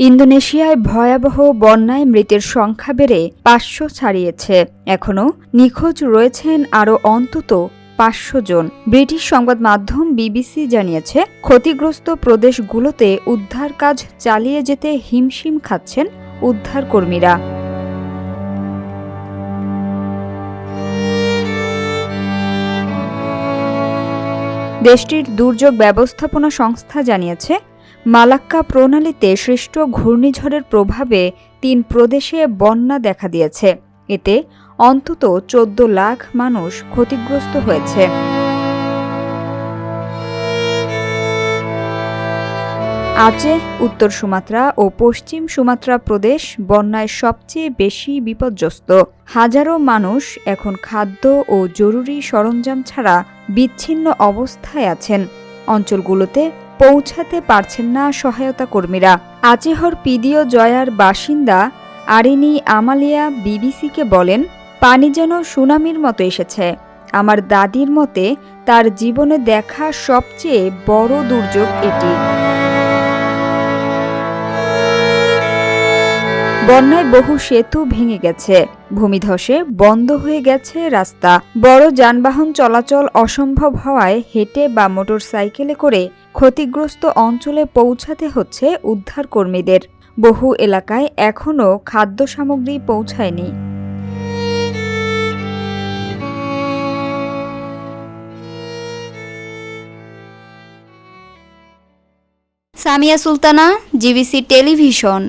ইন্দোনেশিয়ায় ভয়াবহ বন্যায় মৃতের সংখ্যা বেড়ে ৫০০ ছাড়িয়েছে। এখনও নিখোঁজ রয়েছেন আরও অন্তত ৫০০ জন। ব্রিটিশ সংবাদ মাধ্যম বিবিসি জানিয়েছে, ক্ষতিগ্রস্ত প্রদেশগুলোতে উদ্ধার কাজ চালিয়ে যেতে হিমশিম খাচ্ছেন উদ্ধারকর্মীরা। দেশটির দুর্যোগ ব্যবস্থাপনা সংস্থা জানিয়েছে, মালাক্কা প্রণালীতে সৃষ্ট ঘূর্ণিঝড়ের প্রভাবে ৩ প্রদেশে বন্যা দেখা দিয়েছে। এতে অন্তত ১৪ লাখ মানুষ ক্ষতিগ্রস্ত হয়েছে। আচেহ, উত্তর সুমাত্রা ও পশ্চিম সুমাত্রা প্রদেশ বন্যায় সবচেয়ে বেশি বিপর্যস্ত। হাজারো মানুষ এখন খাদ্য ও জরুরি সরঞ্জাম ছাড়া বিচ্ছিন্ন অবস্থায় আছেন। অঞ্চলগুলোতে পৌঁছাতে পারছেন না সহায়তা কর্মীরা। আচেহর পিদিও জয়ার বাসিন্দা আরিনি আমালিয়া বিবিসিকে বলেন, পানি যেন সুনামির মতো এসেছে। আমার দাদির মতে তার জীবনে দেখা সবচেয়ে বড় দুর্যোগ এটি। বন্যায় বহু সেতু ভেঙে গেছে, ভূমিধসে বন্ধ হয়ে গেছে রাস্তা। বড় যানবাহন চলাচল অসম্ভব হওয়ায় হেঁটে বা মোটরসাইকেলে করে ক্ষতিগ্রস্ত অঞ্চলে পৌঁছাতে হচ্ছে উদ্ধারকর্মীদের। বহু এলাকায় এখনও খাদ্য সামগ্রী পৌঁছায়নি। Samia Sultana, GBC television.